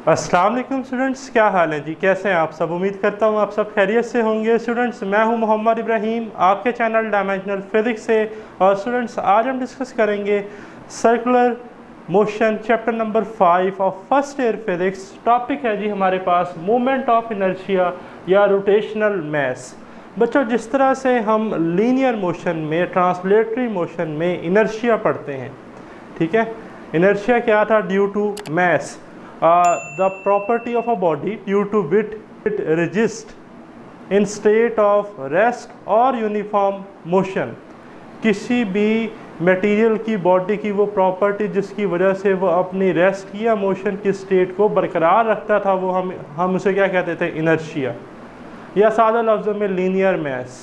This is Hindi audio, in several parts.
अस्सलाम वालेकुम स्टूडेंट्स, क्या हाल है जी? कैसे हैं आप सब? उम्मीद करता हूँ आप सब खैरियत से होंगे। स्टूडेंट्स, मैं हूँ मोहम्मद इब्राहिम आपके चैनल डायमेंशनल फिज़िक्स से। और स्टूडेंट्स, आज हम डिस्कस करेंगे circular motion chapter number 5 of first year physics. Topic है जी हमारे पास मूवमेंट ऑफ इनर्शिया या रोटेशनल मास। बच्चों, जिस तरह से हम लीनियर मोशन में, ट्रांसलेटरी मोशन में इनर्शिया पढ़ते हैं, ठीक है, इनर्शिया क्या था? Due to mass, the property of a body due to which it resists in state of rest or uniform motion। किसी भी मटेरियल की बॉडी की वो प्रॉपर्टी जिसकी वजह से वो अपनी रेस्ट या मोशन की स्टेट को बरकरार रखता था, वो हम उसे क्या कहते थे? इनर्शिया, या सादा लफ्ज़ों में लीनियर मास।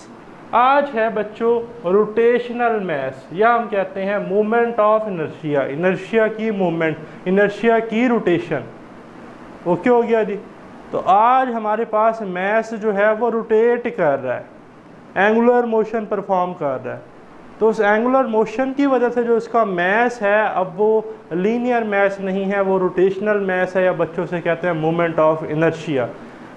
आज है बच्चों रोटेशनल मास, या हम कहते हैं मूवमेंट ऑफ इनर्शिया। इनर्शिया की मूवमेंट, इनर्शिया की रोटेशन। ओके हो गया जी। तो आज हमारे पास मास जो है वो रोटेट कर रहा है, एंगुलर मोशन परफॉर्म कर रहा है। तो उस एंगुलर मोशन की वजह से जो इसका मास है, अब वो लीनियर मास नहीं है, वो रोटेशनल मास है, या बच्चों से कहते हैं movement of inertia.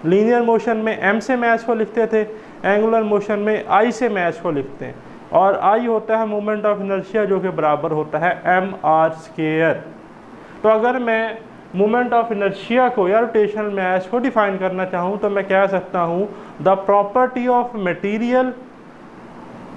Linear motion में m से मास को लिखते थे, एंगुलर मोशन में I से मास को लिखते हैं, और I होता है मोमेंट ऑफ इनर्शिया, जो कि बराबर होता है mr²। तो अगर मैं मोमेंट ऑफ इनर्शिया को या रोटेशनल मास को डिफाइन करना चाहूँ तो मैं कह सकता हूँ द प्रॉपर्टी ऑफ मटेरियल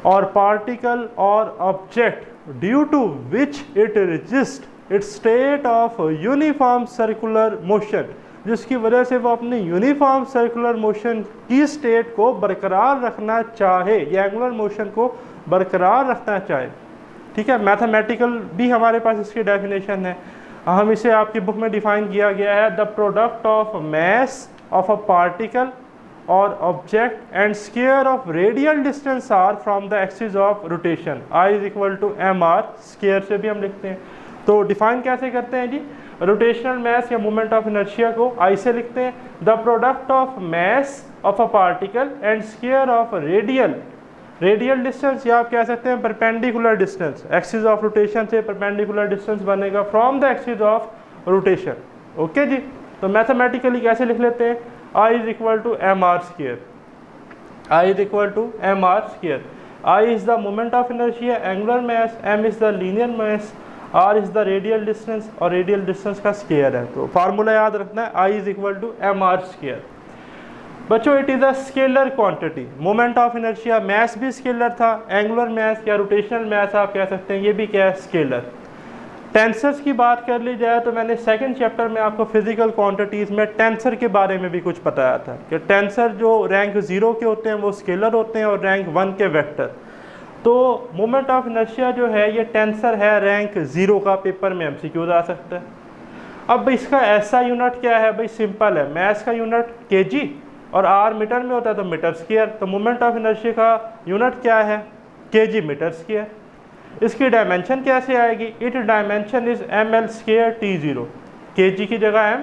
और पार्टिकल और object due to which it resist its state of uniform circular motion, जिसकी वजह से वो अपनी यूनिफॉर्म सर्कुलर मोशन की स्टेट को बरकरार रखना चाहे, या एंगुलर मोशन को बरकरार रखना चाहे। ठीक है, मैथमेटिकल भी हमारे पास इसकी डेफिनेशन है। हम इसे आपकी बुक में डिफाइन किया गया है, the product of mass of a particle और object and square of radial distance are from the axis of rotation, I is equal to M R square से भी हम लिखते हैं। तो डिफाइन कैसे करते हैं जी? रोटेशनल मास या मूवमेंट ऑफ इनर्शिया को आई से लिखते हैं, the product of mass of a particle and square of radial distance, या आप कह सकते हैं perpendicular distance. Axis of rotation से परपेंडिकुलर डिस्टेंस बनेगा from the axis of rotation. Okay जी। तो मैथमेटिकली कैसे लिख लेते हैं? I is equal to M R square, I is equal to M R square. I is the moment of inertia, angular mass, m is the linear mass, are is the radial distance, और रेडियल डिस्टेंस का स्क्वायर है। तो फार्मूला याद रखना है, I is equal to M R square. बच्चों, it is a scalar quantity. Moment of inertia mass भी स्केलर था, एंगुलर मास या रोटेशनल मास आप कह सकते हैं, ये भी क्या है? स्केलर। टेंसर्स की बात कर ली जाए तो मैंने सेकंड चैप्टर में आपको फिजिकल क्वांटिटीज़ में टेंसर के बारे में भी कुछ बताया था कि टेंसर जो रैंक 0 के होते हैं वो स्केलर होते हैं, और रैंक 1 के वेक्टर। तो मोमेंट ऑफ इनर्शिया जो है ये टेंसर है रैंक 0 का, पेपर में MCQ आ सकता है। अब इसका ऐसा यूनिट क्या है? भाई सिंपल है, मास का यूनिट kg और r मीटर में होता है तो मीटर स्क्वायर। तो मोमेंट ऑफ इनर्शिया का यूनिट क्या है? kg metre square. इसकी डायमेंशन कैसे आएगी? It dimension is ml square t0। kg की जगह m,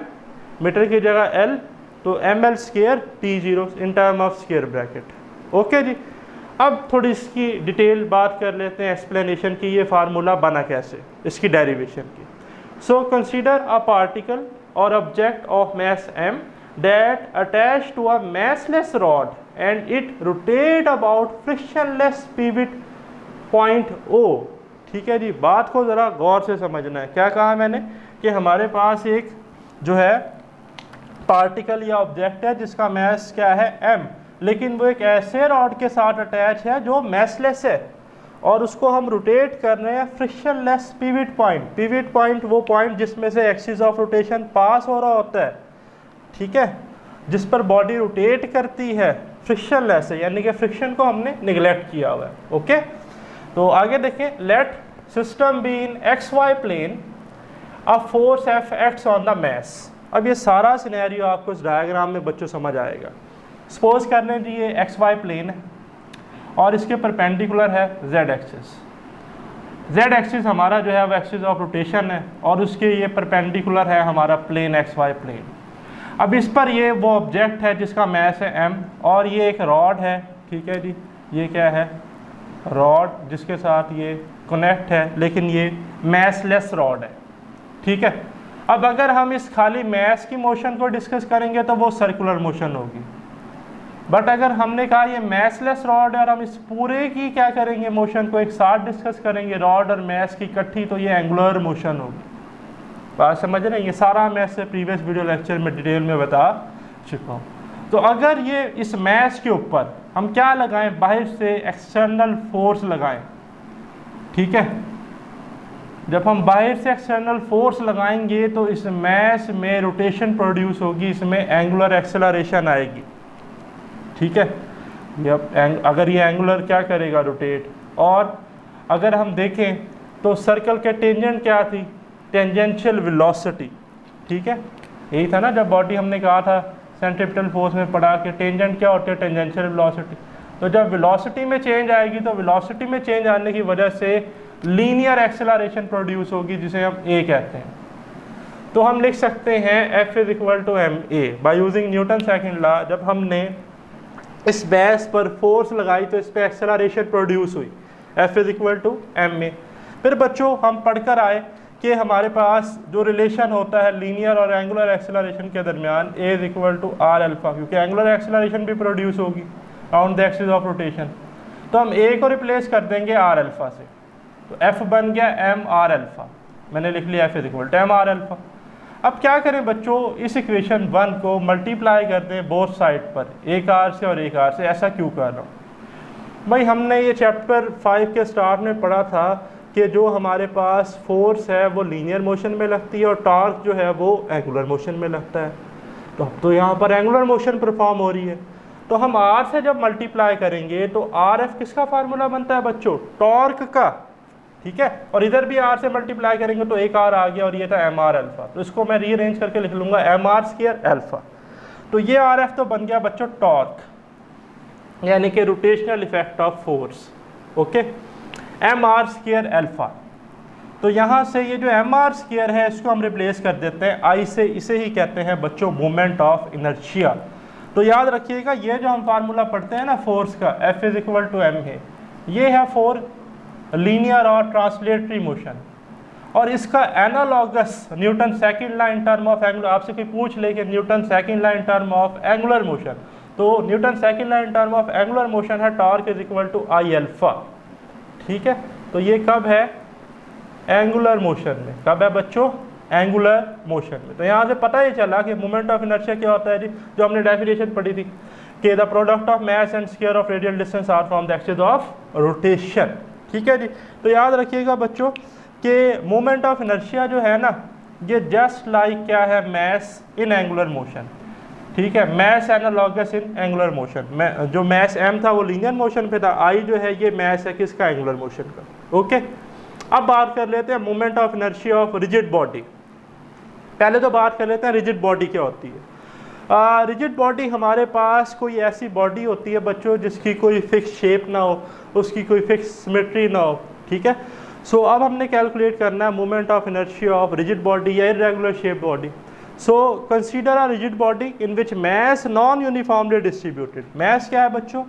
मीटर की जगह l, तो ml square t0 in term of square bracket. Okay जी। अब थोड़ी इसकी डिटेल बात कर लेते हैं, एक्सप्लेनेशन की, ये फार्मूला बना कैसे, इसकी डेरिवेशन की। सो कंसीडर अ पार्टिकल और object of mass m that attached to a massless rod and it rotate about frictionless pivot point O। ठीक है जी, बात को ज़रा गौर से समझना है। क्या कहा मैंने? कि हमारे पास एक जो है पार्टिकल या ऑब्जेक्ट है जिसका मास क्या है? m, लेकिन वो एक ऐसे रॉड के साथ अटैच है जो मैसलेस है, और उसको हम रोटेट कर रहे हैं frictionless pivot point. Pivot point वो पॉइंट जिसमें से एक्सिस ऑफ रोटेशन पास हो रहा होता है, ठीक है, जिस पर बॉडी रोटेट करती है, फ्रिक्शनलेस है, यानी कि फ्रिक्शन को हमने निगलेक्ट किया हुआ है। ओके, तो आगे देखें, let system be in XY plane, a force F acts on the mass. अब ये सारा सिनेरियो आपको इस डायग्राम में बच्चों समझ आएगा। सपोज कर लें जी ये XY प्लेन है और इसके परपेंडिकुलर है Z एक्सिस। Z एक्सिस हमारा जो है वो एक्सिस ऑफ रोटेशन है, और उसके ये परपेंडिकुलर है हमारा प्लेन XY प्लेन। अब इस पर ये वो ऑब्जेक्ट है जिसका मास है m, और ये एक रॉड है, ठीक है जी, ये क्या है? रॉड, जिसके साथ ये कनेक्ट है, लेकिन ये मासलेस रॉड है। ठीक है, अब अगर हम इस खाली मास की मोशन को डिस्कस करेंगे तो वो सर्कुलर मोशन होगी, बट अगर हमने कहा ये मैसलेस रॉड है और हम इस पूरे की क्या करेंगे, मोशन को एक साथ डिस्कस करेंगे, रॉड और मैस की इकट्ठी, तो ये एंगुलर मोशन होगी। बात समझ रहे हैं? ये सारा मैं इससे प्रीवियस वीडियो लेक्चर में डिटेल में बता चुका हूँ। तो अगर ये इस मैस के ऊपर हम क्या लगाएं, बाहर से एक्सटर्नल फोर्स लगाएं, ठीक है, जब हम बाहर से एक्सटर्नल फोर्स लगाएंगे तो इस मैस में रोटेशन प्रोड्यूस होगी, इसमें एंगुलर एक्सेलरेशन आएगी, ठीक है। अगर ये एंगुलर क्या करेगा, रोटेट। और अगर हम देखें तो सर्कल के टेंजेंट क्या थी, टेंजेंशियल वेलोसिटी, ठीक है, यही था ना जब बॉडी हमने कहा था सेंट्रीपिटल फोर्स में पढ़ा कि टेंजेंट क्या होती है, टेंजेंशियल वेलोसिटी। तो जब वेलोसिटी में चेंज आएगी तो वेलोसिटी में चेंज आने की वजह से लीनियर एक्सेलरेशन प्रोड्यूस होगी, जिसे हम ए कहते हैं। तो हम लिख सकते हैं F is equal to M A by using Newton second law. जब हमने इस बेस पर फोर्स लगाई तो इस पर एक्सेलरेशन प्रोड्यूस हुई, F is equal to M A. फिर बच्चों हम पढ़कर आए कि हमारे पास जो रिलेशन होता है लीनियर और एंगुलर एक्सेलरेशन के दरमियान, A is equal to R alpha, क्योंकि एंगुलर एक्सेलरेशन भी प्रोड्यूस होगी on the axis of rotation. तो हम A को रिप्लेस कर देंगे आर अल्फा से, तो F बन गया एम आर अल्फा, मैंने लिख लिया F is equal to M R alpha. अब क्या करें बच्चों, इस इक्वेशन 1 को मल्टीप्लाई कर दें बोथ साइड पर, एक आर से और एक आर से। ऐसा क्यों कर रहा हूँ भाई, हमने ये चैप्टर 5 के स्टार्ट में पढ़ा था कि जो हमारे पास फोर्स है वो लीनियर मोशन में लगती है और टॉर्क जो है वो एंगुलर मोशन में लगता है। तो अब तो यहाँ पर एंगुलर मोशन परफॉर्म हो रही है, तो हम आर से जब मल्टीप्लाई करेंगे तो आर एफ किसका फार्मूला बनता है बच्चों, टॉर्क का, ठीक है। और इधर भी आर से मल्टीप्लाई करेंगे तो एक आर आ गया और ये था एम आर अल्फा, तो इसको मैं रीअरेंज करके लिख लूँगा एम आर स्क्वायर अल्फा। तो ये आर एफ तो बन गया बच्चों टॉर्क, यानी कि rotational effect of force, okay, M are square alpha. तो यहाँ से ये जो एम आर स्क्वायर है इसको हम रिप्लेस कर देते हैं आई से, इसे ही कहते हैं बच्चों मोमेंट ऑफ इनर्शिया। तो याद रखिएगा ये जो हम फार्मूला पढ़ते हैं ना फोर्स का, F is equal to m है, ये है फॉर लीनियर और ट्रांसलेटरी मोशन, और इसका analogous Newton second law in term of angular, आपसे कोई पूछ ले कि Newton second law in term of angular motion, तो Newton second law in term of angular motion है torque is equal to I alpha, ठीक है। तो ये कब है, एंगुलर मोशन में। कब है बच्चों, एंगुलर मोशन में। तो यहाँ से पता ही चला कि मोमेंट ऑफ इनर्शिया क्या होता है जी, जो हमने डेफिनेशन पढ़ी थी कि the product of mass and square of radial distance are from the axis of rotation, ठीक है जी। तो याद रखिएगा बच्चों कि मोमेंट ऑफ इनर्शिया जो है ना, ये जस्ट लाइक क्या है, मास इन एंगुलर मोशन, ठीक है। मास एनालॉगस इन एंगुलर मोशन, जो मास m था वो लीनियर मोशन पे था, I जो है ये मास है किसका, एंगुलर मोशन का, ओके। अब बात कर लेते हैं moment of inertia of rigid body. पहले तो बात कर लेते हैं रिजिड बॉडी क्या होती है। रिजिड बॉडी हमारे पास कोई ऐसी बॉडी होती है बच्चों जिसकी कोई फिक्स शेप ना हो, उसकी कोई फिक्स सिमेट्री ना हो, ठीक है। सो अब हमने कैलकुलेट करना है moment of inertia of rigid body या irregular shape body. So consider a rigid body in which mass non-uniformly distributed. Mass क्या है बच्चों,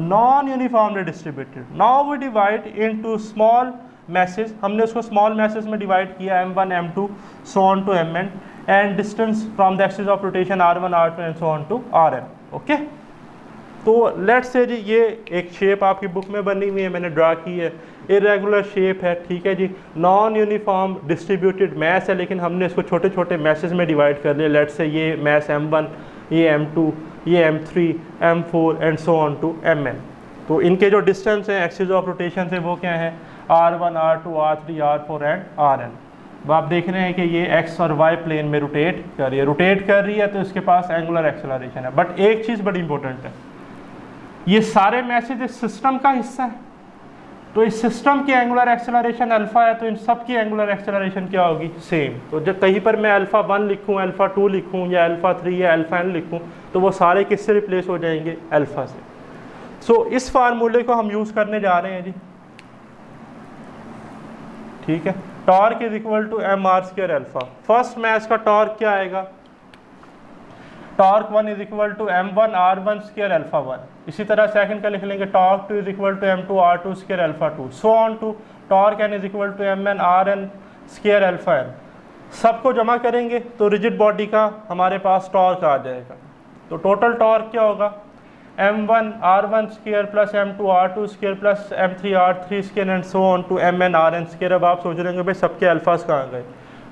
non-uniformly distributed. Now we divide into small masses. हमने उसको small masses में divide किया, m1, m2, so on to mn, and distance from the axis of rotation r1, r2 and so on to rn. Okay? तो लेट्स से जी ये एक शेप आपकी बुक में बनी हुई है, मैंने ड्रा की है, इरेगुलर शेप है, ठीक है जी, नॉन यूनिफॉर्म डिस्ट्रीब्यूटेड मैस है, लेकिन हमने इसको छोटे छोटे मैसेज में डिवाइड कर लिया। लेट्स से ये मैस m1, ये m2, ये m3, m4 and so on to mn। तो इनके जो डिस्टेंस है एक्सिस ऑफ रोटेशन से वो क्या है, r1, r2, r3, r4 and rn। अब आप देख रहे हैं कि ये x और y प्लेन में रोटेट कर रही है, तो इसके पास एंगुलर एक्सेलरेशन है। बट एक चीज़ बड़ी इंपॉर्टेंट है, ये सारे मैसेज इस सिस्टम का हिस्सा है, तो इस सिस्टम की एंगुलर एक्सेलरेशन अल्फा है, तो इन सब की एंगुलर एक्सेलरेशन क्या होगी, सेम। तो जब कहीं पर मैं अल्फा 1 लिखूं, अल्फा 2 लिखूं या अल्फा 3 या अल्फा n लिखूं, तो वो सारे किससे रिप्लेस हो जाएंगे, अल्फा से। सो इस फार्मूले को हम यूज़ करने जा रहे हैं जी, ठीक है। Torque is equal to M R square alpha. First mass का टॉर्क क्या आएगा, torque 1 is equal to m1 r1 square alpha 1। इसी तरह सेकंड का लिख लेंगे torque 2 is equal to m2 r2 square alpha 2, so on to torque n is equal to mn rn square alpha n। सबको जमा करेंगे तो रिजिड बॉडी का हमारे पास टॉर्क आ जाएगा। तो टोटल टॉर्क क्या होगा, m1 r1 square plus m2 r2 square plus m3 r3 square and so on to mn rn square. अब आप सोच रहे होंगे भाई सबके अल्फाज कहाँ गए।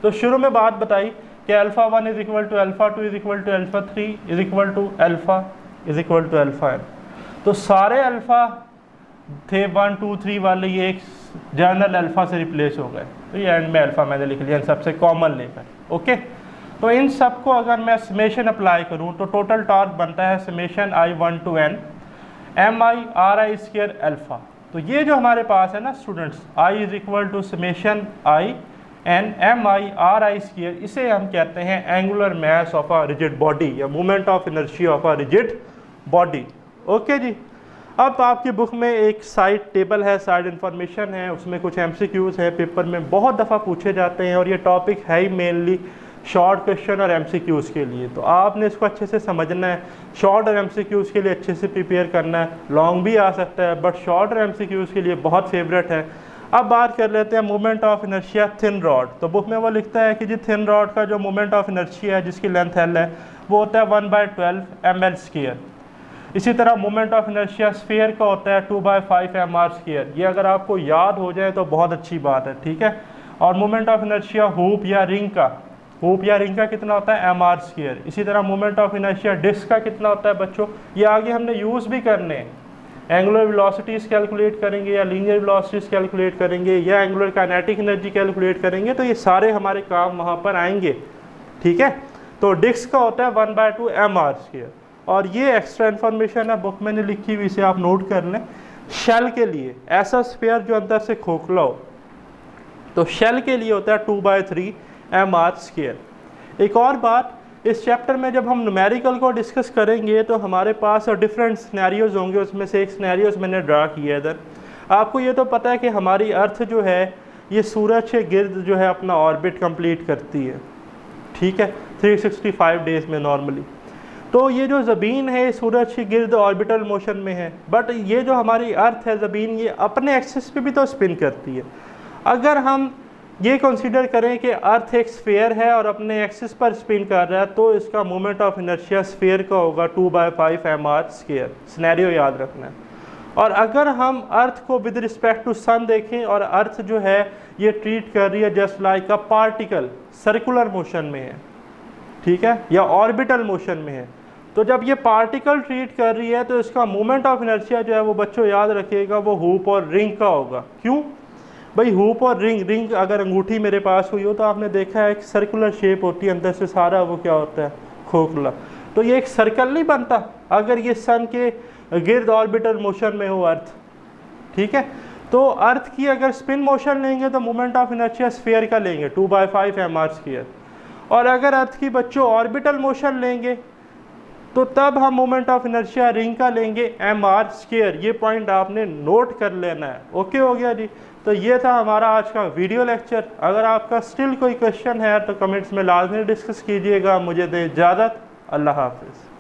तो शुरू में बात बताई कि alpha 1 is equal to alpha 2 is equal to alpha 3 is equal to alpha is equal to alpha n। तो सारे अल्फ़ा थे 1 2 3 वाले ये एक जनरल अल्फ़ा से रिप्लेस हो गए। तो ये एंड में अल्फ़ा मैंने लिख लिया सबसे कॉमन लेकर। ओके, तो इन सब को अगर मैं समेशन अप्लाई करूं तो टोटल टॉर्क बनता है summation i1 to n mi ri square alpha. तो ये जो हमारे पास है ना students, i is equal to summation i n mi ri square, इसे हम कहते हैं angular mass of a rigid body या moment of inertia of a rigid body. Okay जी, अब आपकी बुक में एक साइड टेबल है, साइड इन्फॉर्मेशन है, उसमें कुछ MCQs है, पेपर में बहुत दफ़ा पूछे जाते हैं और ये टॉपिक है ही मेनली शॉर्ट क्वेश्चन और MCQs के लिए। तो आपने इसको अच्छे से समझना है, शॉर्ट और MCQs के लिए अच्छे से प्रिपेयर करना है। लॉन्ग भी आ सकता है बट शॉर्ट और MCQs के लिए बहुत फेवरेट है। अब बात कर लेते हैं moment of inertia thin rod. तो बुक में वो लिखता है कि जी थिन रॉड का जो मोमेंट ऑफ इनर्शिया है जिसकी लेंथ L है वो होता है 1/12 ml स्क्वायर। इसी तरह मोमेंट ऑफ इनर्शिया स्फीयर का होता है 2/5 mr स्क्वायर। ये अगर आपको याद हो जाए तो बहुत अच्छी बात है, ठीक है। और मोमेंट ऑफ इनर्शिया हुप या रिंग का कितना होता है mr स्क्वायर। इसी तरह मोमेंट ऑफ इनर्शिया डिस्क का कितना होता है बच्चों, ये आगे हमने यूज़ भी करने हैं। एंगुलर वेलोसिटीज़ कैलकुलेट करेंगे या लीनियर वेलोसिटीज़ कैलकुलेट करेंगे या एंगुलर काइनेटिक एनर्जी कैलकुलेट करेंगे, तो ये सारे हमारे काम वहाँ पर आएंगे, ठीक है। तो डिस्क का होता है 1/2 mr स्क्वायर। और ये एक्स्ट्रा इन्फॉर्मेशन है बुक मैंने लिखी हुई, इसे आप नोट कर लें। शेल के लिए ऐसा स्फीयर जो अंदर से खोखला हो, तो शेल के लिए होता है 2/3 mr स्क्वायर। एक और बात, इस चैप्टर में जब हम न्यूमेरिकल को डिस्कस करेंगे तो हमारे पास डिफरेंट सिनेरियोज होंगे। उसमें से एक सिनेरियोज मैंने ड्रा किया है इधर। आपको ये तो पता है कि हमारी अर्थ जो है ये सूरज के गिर्द जो है अपना ऑर्बिट कंप्लीट करती है, ठीक है, 365 डेज़ में नॉर्मली। तो ये जो ज़मीन है सूरज के गिर्द ऑर्बिटल मोशन में है, बट ये जो हमारी अर्थ है ज़मीन, ये अपने एक्सिस पे भी तो स्पिन करती है। अगर हम ये कंसीडर करें कि अर्थ एक स्फीयर है और अपने एक्सिस पर स्पिन कर रहा है, तो इसका मोमेंट ऑफ इनर्शिया स्फीयर का होगा 2/5 mr स्क्वायर। सिनेरियो याद रखना है। और अगर हम अर्थ को विद रिस्पेक्ट टू सन देखें और अर्थ जो है ये ट्रीट कर रही है just like a particle, circular motion में है, ठीक है, या ऑर्बिटल मोशन में है। तो जब ये पार्टिकल ट्रीट कर रही है तो इसका मोमेंट ऑफ इनर्शिया जो है वो बच्चों याद रखिएगा वो हुप और रिंग का होगा। क्यों भाई, हुप और रिंग अगर अंगूठी मेरे पास हुई हो तो आपने देखा है एक सर्कुलर शेप होती है, अंदर से सारा वो क्या होता है खोखला। तो ये एक सर्कल नहीं बनता अगर ये सन के गिर्द ऑर्बिटल मोशन में हो अर्थ, ठीक है। तो अर्थ की अगर स्पिन मोशन लेंगे तो मोमेंट ऑफ इनर्शिया स्फीयर का लेंगे 2/5 mr स्क्वायर। और अगर अर्थ की बच्चों ऑर्बिटल मोशन लेंगे तो तब हम मोमेंट ऑफ इनर्शिया रिंग का लेंगे mr स्क्वायर। ये पॉइंट आपने नोट कर लेना है। ओके हो गया जी। तो ये था हमारा आज का वीडियो लेक्चर। अगर आपका स्टिल कोई क्वेश्चन है तो कमेंट्स में लाजमी डिस्कस कीजिएगा। मुझे दें इजाज़त। अल्लाह हाफिज़।